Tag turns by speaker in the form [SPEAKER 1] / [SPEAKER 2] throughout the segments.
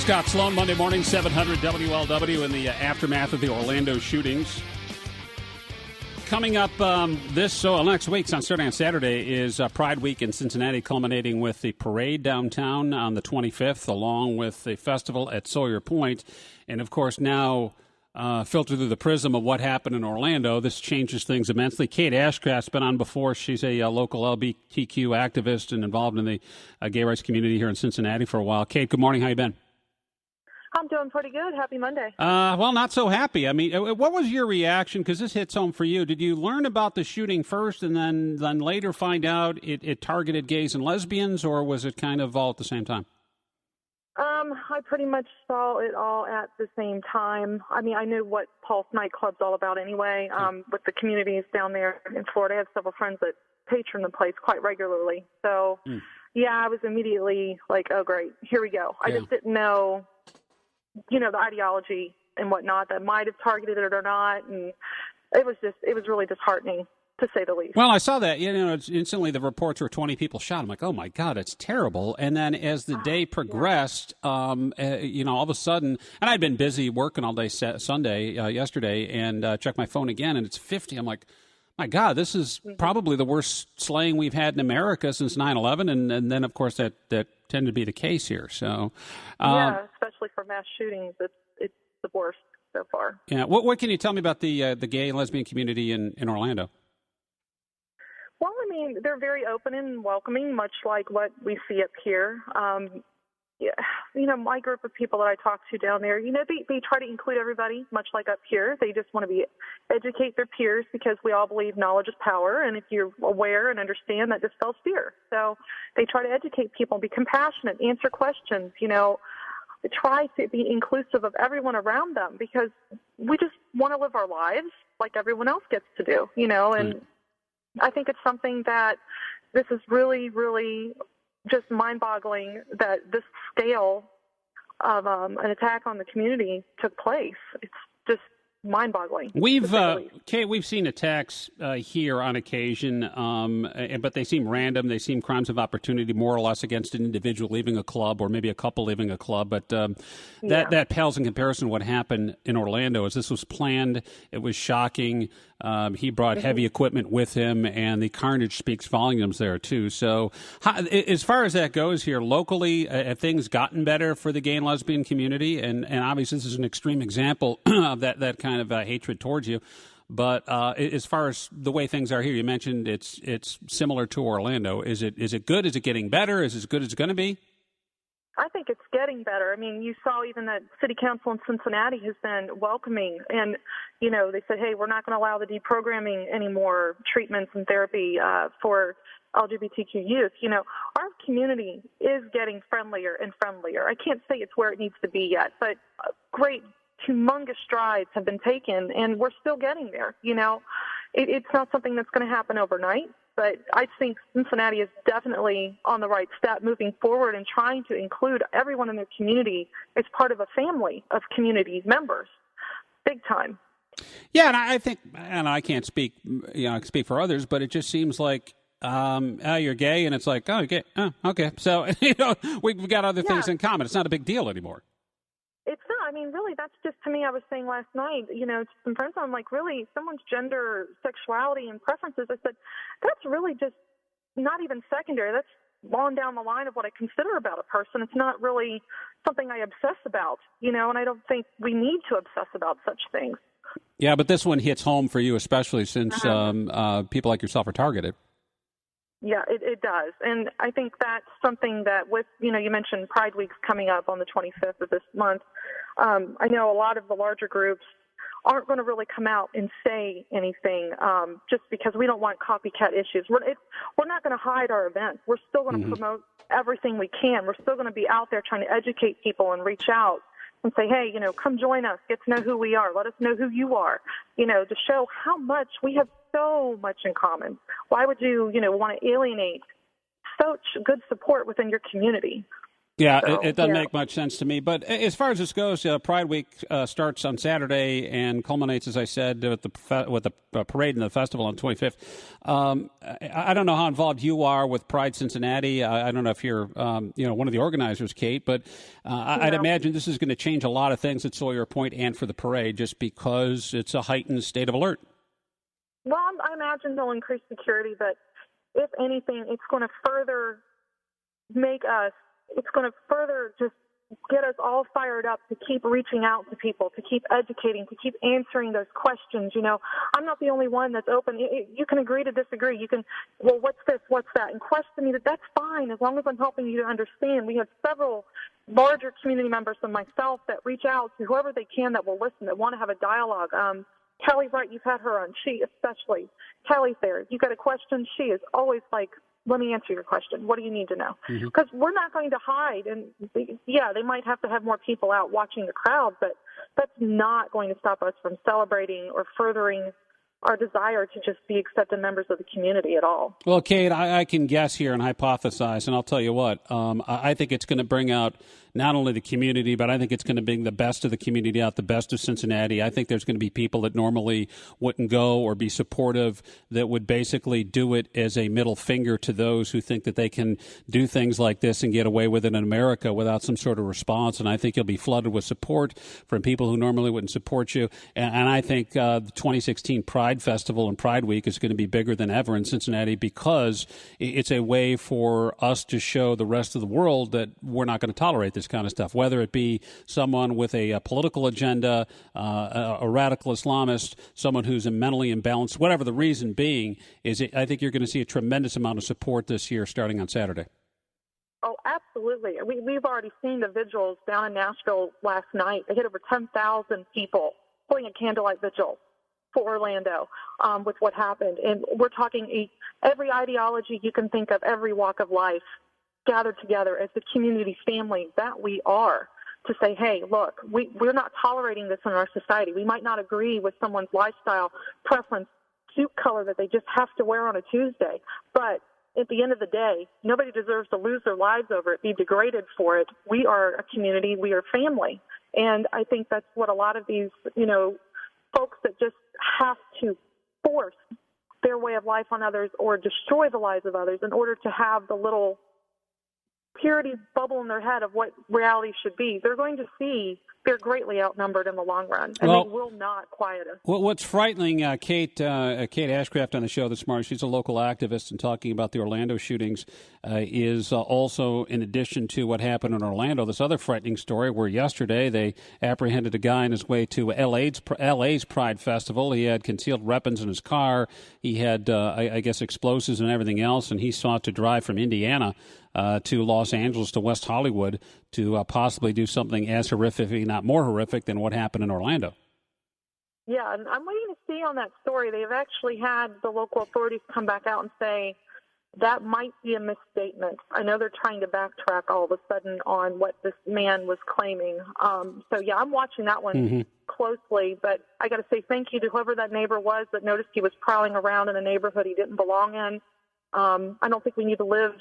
[SPEAKER 1] Scott Sloan, Monday morning, 700 WLW in the aftermath of the Orlando shootings. Coming up next week, starting on Saturday, is Pride Week in Cincinnati, culminating with the parade downtown on the 25th, along with the festival at Sawyer Point. And, of course, now filtered through the prism of what happened in Orlando, this changes things immensely. Kate Ashcraft's been on before. She's a local LGBTQ activist and involved in the gay rights community here in Cincinnati for a while. Kate, good morning. How you been?
[SPEAKER 2] I'm doing pretty good. Happy Monday.
[SPEAKER 1] Well, not so happy. I mean, what was your reaction? Because this hits home for you. Did you learn about the shooting first and then later find out it targeted gays and lesbians, or was it kind of all at the same time?
[SPEAKER 2] I pretty much saw it all at the same time. I mean, I knew what Pulse Nightclub's all about anyway, with the communities down there in Florida. I have several friends that patron the place quite regularly. So, yeah, I was immediately like, oh, great, here we go. I just didn't know, the ideology and whatnot that might have targeted it or not. And it was really disheartening, to say the least.
[SPEAKER 1] Well, I saw that. Instantly the reports were 20 people shot. I'm like, oh my God, it's terrible. And then as the day progressed, all of a sudden, and I'd been busy working all day Sunday yesterday, and checked my phone again, and it's 50. I'm like, my God, this is probably the worst slaying we've had in America since 9/11, and then of course that tended to be the case here. So,
[SPEAKER 2] yeah, especially for mass shootings, it's the worst so far.
[SPEAKER 1] Yeah, what can you tell me about the gay and lesbian community in Orlando?
[SPEAKER 2] Well, I mean, they're very open and welcoming, much like what we see up here. My group of people that I talk to down there, they try to include everybody, much like up here. They just want to educate their peers because we all believe knowledge is power. And if you're aware and understand, that dispels fear. So they try to educate people, be compassionate, answer questions, try to be inclusive of everyone around them because we just want to live our lives like everyone else gets to do, and I think it's something that this is really, really just mind-boggling that this scale of an attack on the community took place. It's just mind-boggling.
[SPEAKER 1] We've seen attacks here on occasion, but they seem random. They seem crimes of opportunity, more or less, against an individual leaving a club or maybe a couple leaving a club. But that pales in comparison to what happened in Orlando. As this was planned, it was shocking. He brought heavy equipment with him, and the carnage speaks volumes there, too. So as far as that goes here, locally, have things gotten better for the gay and lesbian community? And obviously this is an extreme example of that kind of hatred towards you. But as far as the way things are here, you mentioned it's similar to Orlando. Is it good? Is it getting better? Is it as good as it's going to be?
[SPEAKER 2] I think it's getting better. I mean, you saw even that city council in Cincinnati has been welcoming. And, they said, hey, we're not going to allow the deprogramming anymore treatments and therapy for LGBTQ youth. Our community is getting friendlier and friendlier. I can't say it's where it needs to be yet, but great, humongous strides have been taken, and we're still getting there. It's not something that's going to happen overnight. But I think Cincinnati is definitely on the right step moving forward and trying to include everyone in their community as part of a family of community members. Big time.
[SPEAKER 1] Yeah, and I think, and I can't speak, speak for others, but it just seems like, you're gay, and it's like, oh, gay, oh, okay. So, we've got other things in common. It's not a big deal anymore.
[SPEAKER 2] It's not. I mean, really, that's just, to me, I was saying last night, to some friends, I'm like, really, someone's gender, sexuality, and preferences, I said, that's really just not even secondary. That's long down the line of what I consider about a person. It's not really something I obsess about, and I don't think we need to obsess about such things.
[SPEAKER 1] Yeah, but this one hits home for you, especially since people like yourself are targeted.
[SPEAKER 2] Yeah, it does. And I think that's something that with, you mentioned Pride Week's coming up on the 25th of this month. I know a lot of the larger groups aren't going to really come out and say anything just because we don't want copycat issues. We're not going to hide our events. We're still going to promote everything we can. We're still going to be out there trying to educate people and reach out and say, hey, come join us, get to know who we are, let us know who you are, to show how much we have so much in common. Why would you, want to alienate such good support within your community?
[SPEAKER 1] Yeah,
[SPEAKER 2] So,
[SPEAKER 1] it doesn't make much sense to me. But as far as this goes, Pride Week starts on Saturday and culminates, as I said, with the parade and the festival on the 25th. I don't know how involved you are with Pride Cincinnati. I don't know if you're one of the organizers, Kate, but I'd imagine this is going to change a lot of things at Sawyer Point and for the parade, just because it's a heightened state of alert.
[SPEAKER 2] Well, I imagine they'll increase security, but if anything, it's going to further just get us all fired up to keep reaching out to people, to keep educating, to keep answering those questions. I'm not the only one that's open. You can agree to disagree. You can, well, what's this, what's that, and question me. That's fine as long as I'm helping you to understand. We have several larger community members than myself that reach out to whoever they can that will listen, that want to have a dialogue. Kelly's right. You've had her on. She especially. Kelly's there. If you've got a question, she is always like, let me answer your question. What do you need to know? Because we're not going to hide. And, they might have to have more people out watching the crowd, but that's not going to stop us from celebrating or furthering our desire to just be accepted members of the community at all.
[SPEAKER 1] Well, Kate, I can guess here and hypothesize, and I'll tell you what. I think it's going to bring out not only the community, but I think it's going to bring the best of the community out, the best of Cincinnati. I think there's going to be people that normally wouldn't go or be supportive that would basically do it as a middle finger to those who think that they can do things like this and get away with it in America without some sort of response. And I think you'll be flooded with support from people who normally wouldn't support you. And I think the 2016 Pride Festival and Pride Week is going to be bigger than ever in Cincinnati because it's a way for us to show the rest of the world that we're not going to tolerate this kind of stuff, whether it be someone with a political agenda, a radical Islamist, someone who's mentally imbalanced, whatever the reason being, I think you're going to see a tremendous amount of support this year starting on Saturday.
[SPEAKER 2] Oh, absolutely. We've already seen the vigils down in Nashville last night. They hit over 10,000 people holding a candlelight vigil for Orlando with what happened. And we're talking every ideology you can think of, every walk of life, gathered together as the community family that we are to say, hey, look, we're not tolerating this in our society. We might not agree with someone's lifestyle preference, suit color that they just have to wear on a Tuesday, but at the end of the day, nobody deserves to lose their lives over it, be degraded for it. We are a community. We are family. And I think that's what a lot of these, folks that just have to force their way of life on others or destroy the lives of others in order to have the little purity bubble in their head of what reality should be, they're going to see they're greatly outnumbered in the long run, and they will not quiet us.
[SPEAKER 1] Well, what's frightening, Kate Ashcraft on the show this morning, she's a local activist and talking about the Orlando shootings, is also, in addition to what happened in Orlando, this other frightening story where yesterday they apprehended a guy on his way to LA's Pride Festival. He had concealed weapons in his car. He had, I guess, explosives and everything else, and he sought to drive from Indiana to Los Angeles to West Hollywood to possibly do something as horrific, if not more horrific, than what happened in Orlando.
[SPEAKER 2] Yeah, and I'm waiting to see on that story. They've actually had the local authorities come back out and say that might be a misstatement. I know they're trying to backtrack all of a sudden on what this man was claiming. I'm watching that one closely, but I got to say thank you to whoever that neighbor was that noticed he was prowling around in a neighborhood he didn't belong in. I don't think we need to live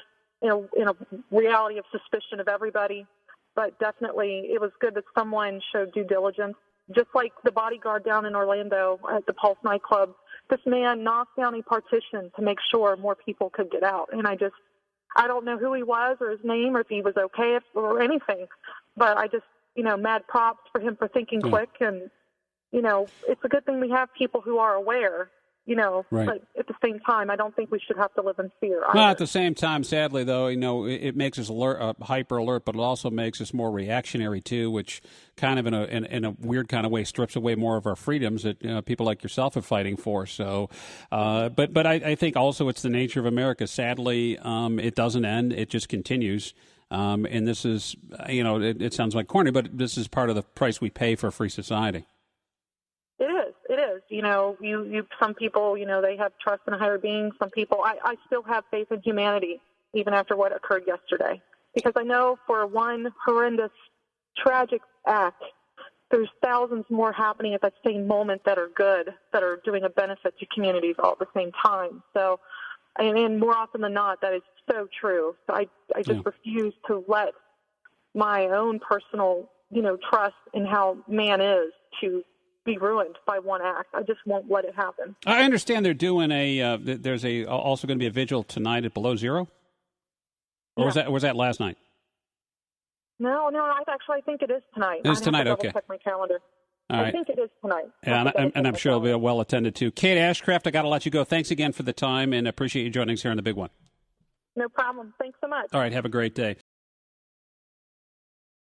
[SPEAKER 2] in a reality of suspicion of everybody, but definitely it was good that someone showed due diligence. Just like the bodyguard down in Orlando at the Pulse Nightclub, this man knocked down a partition to make sure more people could get out. And I don't know who he was or his name or if he was okay or anything, but mad props for him for thinking quick. And, it's a good thing we have people who are aware.
[SPEAKER 1] Right.
[SPEAKER 2] But at the same time, I don't think we should have to live in fear.
[SPEAKER 1] Well, at the same time, sadly, though, it makes us hyper alert, but it also makes us more reactionary too, which kind of in a weird kind of way strips away more of our freedoms that people like yourself are fighting for. So, but I think also it's the nature of America. Sadly, it doesn't end; it just continues. And this is, it sounds like corny, but this is part of the price we pay for a free society.
[SPEAKER 2] It is. Some people, they have trust in a higher being. Some people, I still have faith in humanity, even after what occurred yesterday. Because I know for one horrendous, tragic act, there's thousands more happening at that same moment that are good, that are doing a benefit to communities all at the same time. So, and more often than not, that is so true. So I just refuse to let my own personal, trust in how man is to be ruined by one act. I just won't let it happen.
[SPEAKER 1] I understand they're doing there's also going to be a vigil tonight at Below Zero? Or was that last night?
[SPEAKER 2] No, I think it is tonight.
[SPEAKER 1] It's tonight,
[SPEAKER 2] okay.
[SPEAKER 1] Okay.
[SPEAKER 2] Check my calendar.
[SPEAKER 1] All right.
[SPEAKER 2] I think it is tonight.
[SPEAKER 1] Yeah, and I'm sure it'll be well attended to. Kate Ashcraft, I got to let you go. Thanks again for the time, and appreciate you joining us here on The Big One.
[SPEAKER 2] No problem. Thanks so much.
[SPEAKER 1] All right, have a great day.